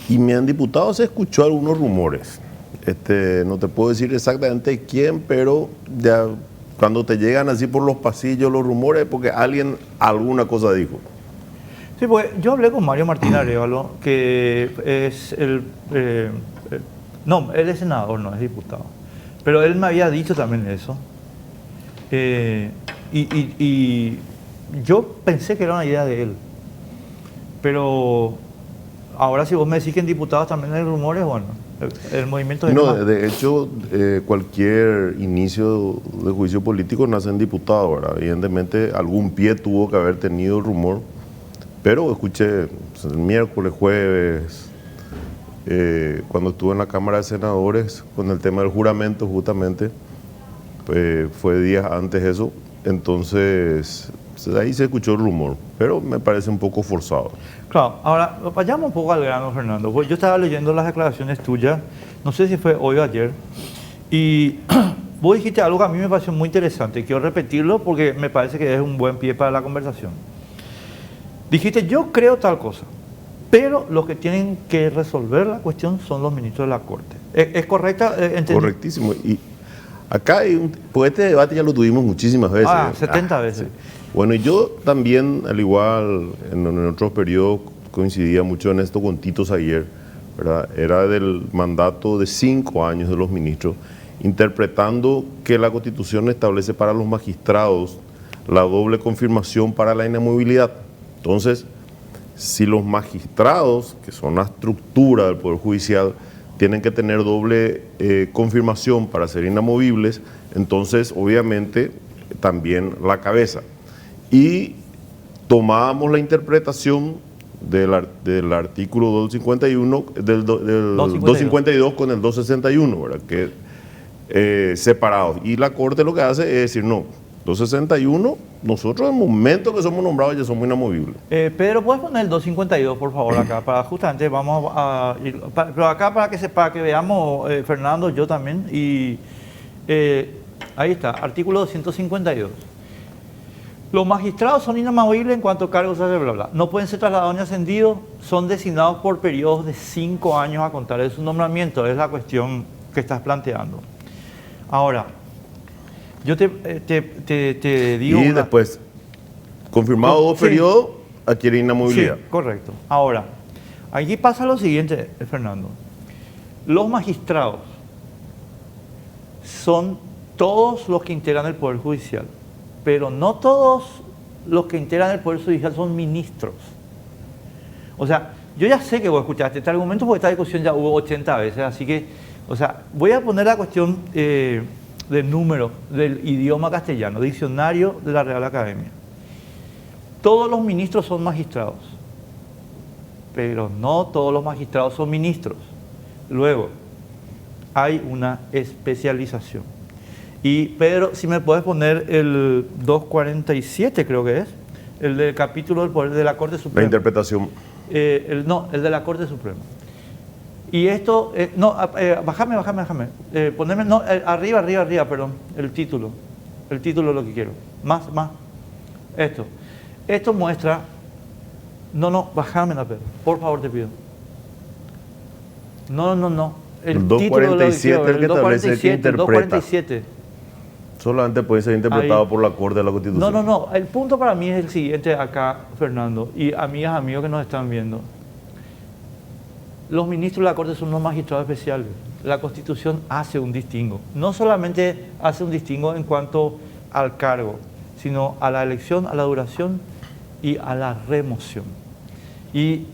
Y me han diputado, se escuchó algunos rumores. No te puedo decir exactamente quién, pero ya cuando te llegan así por los pasillos los rumores es porque alguien alguna cosa dijo. Sí, pues yo hablé con Mario Martín Arévalo, que es no, él es senador, no es diputado. Pero él me había dicho también eso. Y yo pensé que era una idea de él. Pero ahora si vos me decís que en diputados también hay rumores, bueno, el movimiento... No, de hecho, cualquier inicio de juicio político nace en diputado, ¿verdad? Evidentemente algún pie tuvo que haber tenido el rumor, pero escuché el miércoles, jueves, cuando estuve en la Cámara de Senadores con el tema del juramento justamente, fue días antes eso, entonces ahí se escuchó el rumor, pero me parece un poco forzado. Claro, ahora vayamos un poco al grano, Fernando. Pues yo estaba leyendo las declaraciones tuyas, no sé si fue hoy o ayer, y vos dijiste algo que a mí me pareció muy interesante. Quiero repetirlo porque me parece que es un buen pie para la conversación. Dijiste, yo creo tal cosa, pero los que tienen que resolver la cuestión son los ministros de la Corte. ¿Es correcta? Correctísimo. Y acá hay pues este debate ya lo tuvimos muchísimas veces. 70 veces. Sí. Bueno, y yo también, al igual, en otros periodos coincidía mucho en esto con Tito Saguier, ¿verdad? Era del mandato de 5 años de los ministros, interpretando que la Constitución establece para los magistrados la doble confirmación para la inamovilidad. Entonces, si los magistrados, que son la estructura del Poder Judicial, tienen que tener doble confirmación para ser inamovibles, entonces, obviamente, también la cabeza. Y tomábamos la interpretación del artículo 251, del 252 con el 261, ¿verdad? Que separados. Y la Corte lo que hace es decir, no, 261, nosotros en el momento que somos nombrados ya somos inamovibles. Pedro, ¿puedes poner el 252, por favor, acá? Para justamente vamos a ir, pero acá para que veamos, Fernando, yo también, y ahí está, artículo 252. Los magistrados son inamovibles en cuanto a cargos, bla, bla, bla. No pueden ser trasladados ni ascendidos, son designados por periodos de 5 años a contar de su nombramiento. Es la cuestión que estás planteando. Ahora, yo te digo... Y después, confirmado 2 periodos, adquiere inamovilidad. Sí, correcto. Ahora, aquí pasa lo siguiente, Fernando. Los magistrados son todos los que integran el Poder Judicial, pero no todos los que integran el Poder Judicial son ministros. O sea, yo ya sé que vos escuchaste este argumento porque esta discusión ya hubo 80 veces, así que, o sea, voy a poner la cuestión del número del idioma castellano, diccionario de la Real Academia. Todos los ministros son magistrados, pero no todos los magistrados son ministros. Luego, hay una especialización. Y Pedro, si me puedes poner el 247, creo que es, el del capítulo del poder de la Corte Suprema. La interpretación. No, el de la Corte Suprema. Y esto, bájame. Poneme, no, arriba, perdón, el título es lo que quiero. Más. Esto muestra, bájame la Pedro, por favor te pido. No. El 247 el que establece que interpreta. 247. Solamente puede ser interpretado ahí por la Corte de la Constitución. No. El punto para mí es el siguiente acá, Fernando, y amigas, amigos que nos están viendo. Los ministros de la Corte son unos magistrados especiales. La Constitución hace un distingo. No solamente hace un distingo en cuanto al cargo, sino a la elección, a la duración y a la remoción. Y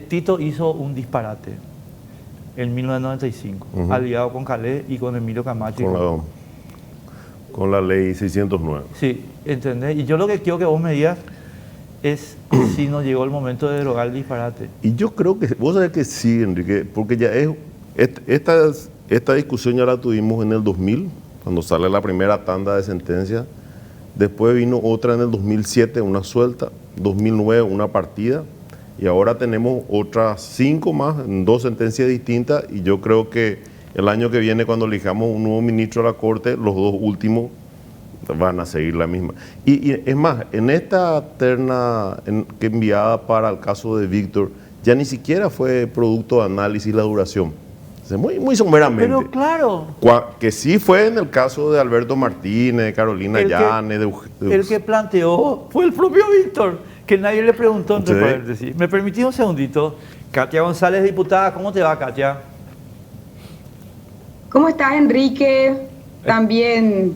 Tito hizo un disparate en 1995, aliado con Calé y con Emilio Camacho. Con la ley 609. Sí, ¿entendés? Y yo lo que quiero que vos me digas es si nos llegó el momento de derogar el disparate. Y yo creo que, vos sabés que sí, Enrique, porque ya es, esta discusión ya la tuvimos en el 2000, cuando sale la primera tanda de sentencias, después vino otra en el 2007, una suelta, 2009 una partida, y ahora tenemos otras 5 más, en 2 sentencias distintas, y yo creo que el año que viene, cuando elijamos un nuevo ministro de la Corte, los 2 últimos van a seguir la misma. Y es más, en esta terna que enviada para el caso de Víctor, ya ni siquiera fue producto de análisis la duración. Muy, muy someramente. Pero claro. Que sí fue en el caso de Alberto Martínez, de Carolina Llanes, el que planteó fue el propio Víctor, que nadie le preguntó entre paréntesis. ¿Me permitís un segundito? Katia González, diputada, ¿cómo te va, Katia? ¿Cómo estás, Enrique? También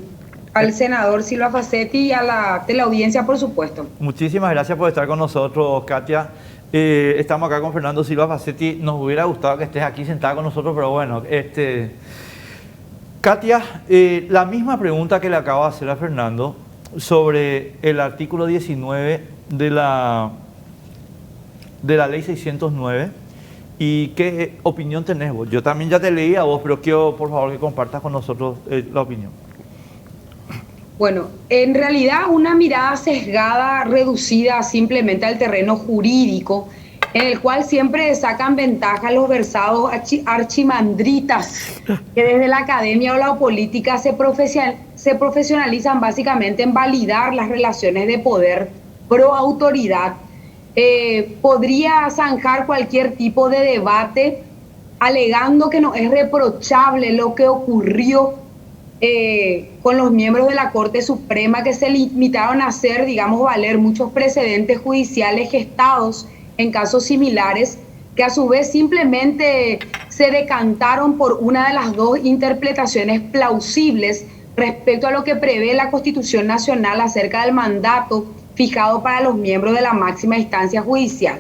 al senador Silva Facetti y a la teleaudiencia, por supuesto. Muchísimas gracias por estar con nosotros, Katia. Estamos acá con Fernando Silva Facetti. Nos hubiera gustado que estés aquí sentada con nosotros, pero bueno. Katia, la misma pregunta que le acabo de hacer a Fernando sobre el artículo 19 de la ley 609. ¿Y qué opinión tenés vos? Yo también ya te leí a vos, pero quiero, por favor, que compartas con nosotros la opinión. Bueno, en realidad una mirada sesgada, reducida simplemente al terreno jurídico, en el cual siempre sacan ventaja los versados archimandritas que desde la academia o la política se profesionalizan básicamente en validar las relaciones de poder pro autoridad. Podría zanjar cualquier tipo de debate alegando que no es reprochable lo que ocurrió con los miembros de la Corte Suprema, que se limitaron a hacer, digamos, valer muchos precedentes judiciales gestados en casos similares, que a su vez simplemente se decantaron por una de las dos interpretaciones plausibles respecto a lo que prevé la Constitución Nacional acerca del mandato fijado para los miembros de la máxima instancia judicial.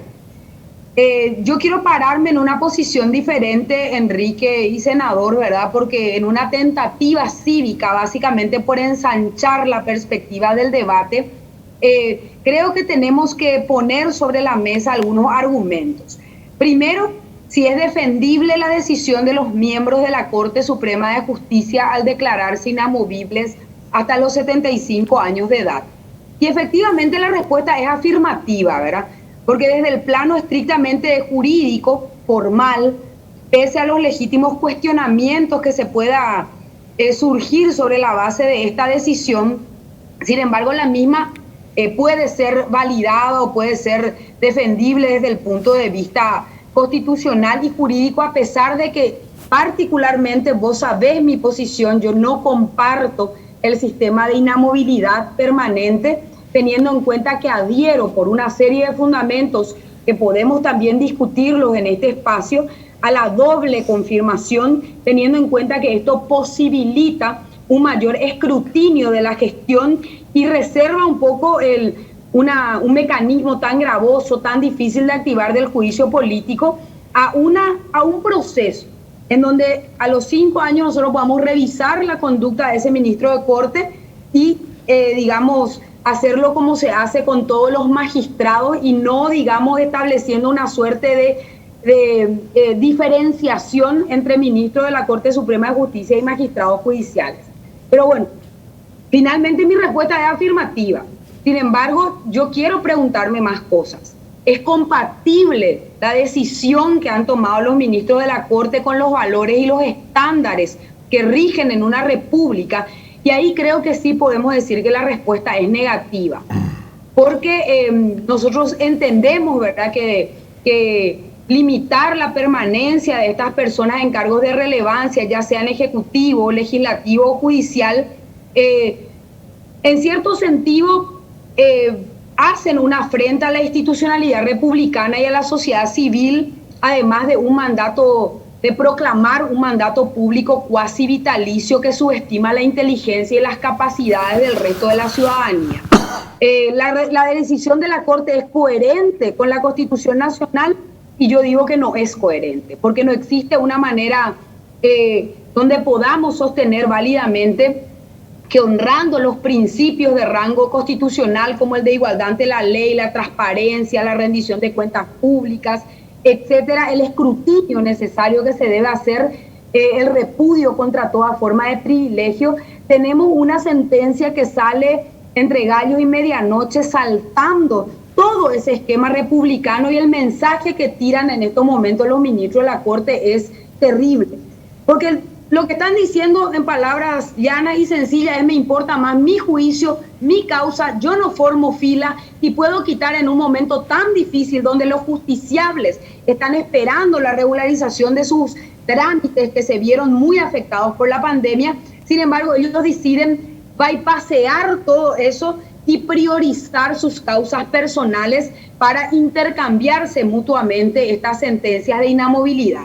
Yo quiero pararme en una posición diferente, Enrique y senador, ¿verdad? Porque en una tentativa cívica, básicamente por ensanchar la perspectiva del debate, creo que tenemos que poner sobre la mesa algunos argumentos. Primero, si es defendible la decisión de los miembros de la Corte Suprema de Justicia al declararse inamovibles hasta los 75 años de edad. Y efectivamente la respuesta es afirmativa, ¿verdad? Porque desde el plano estrictamente jurídico, formal, pese a los legítimos cuestionamientos que se pueda surgir sobre la base de esta decisión, sin embargo la misma puede ser validada o puede ser defendible desde el punto de vista constitucional y jurídico, a pesar de que particularmente vos sabés mi posición, yo no comparto el sistema de inamovilidad permanente, teniendo en cuenta que adhiero por una serie de fundamentos que podemos también discutirlos en este espacio a la doble confirmación, teniendo en cuenta que esto posibilita un mayor escrutinio de la gestión y reserva un poco un mecanismo tan gravoso, tan difícil de activar del juicio político a un proceso en donde a los 5 años nosotros podamos revisar la conducta de ese ministro de Corte y, digamos, hacerlo como se hace con todos los magistrados y no, digamos, estableciendo una suerte de diferenciación entre ministros de la Corte Suprema de Justicia y magistrados judiciales. Pero bueno, finalmente mi respuesta es afirmativa. Sin embargo, yo quiero preguntarme más cosas. ¿Es compatible la decisión que han tomado los ministros de la Corte con los valores y los estándares que rigen en una república? Y ahí creo que sí podemos decir que la respuesta es negativa. Porque nosotros entendemos, ¿verdad?, que limitar la permanencia de estas personas en cargos de relevancia, ya sean ejecutivo, legislativo o judicial, en cierto sentido hacen una afrenta a la institucionalidad republicana y a la sociedad civil, además de un mandato, de proclamar un mandato público cuasi vitalicio que subestima la inteligencia y las capacidades del resto de la ciudadanía. La decisión de la Corte es coherente con la Constitución Nacional y yo digo que no es coherente, porque no existe una manera donde podamos sostener válidamente que, honrando los principios de rango constitucional como el de igualdad ante la ley, la transparencia, la rendición de cuentas públicas, etcétera, el escrutinio necesario que se debe hacer, el repudio contra toda forma de privilegio, tenemos una sentencia que sale entre gallo y medianoche saltando todo ese esquema republicano, y el mensaje que tiran en estos momentos los ministros de la Corte es terrible. Porque Lo que están diciendo en palabras llanas y sencillas es: me importa más mi juicio, mi causa, yo no formo fila y puedo quitar en un momento tan difícil donde los justiciables están esperando la regularización de sus trámites que se vieron muy afectados por la pandemia. Sin embargo, ellos deciden bypassear todo eso y priorizar sus causas personales para intercambiarse mutuamente estas sentencias de inamovilidad.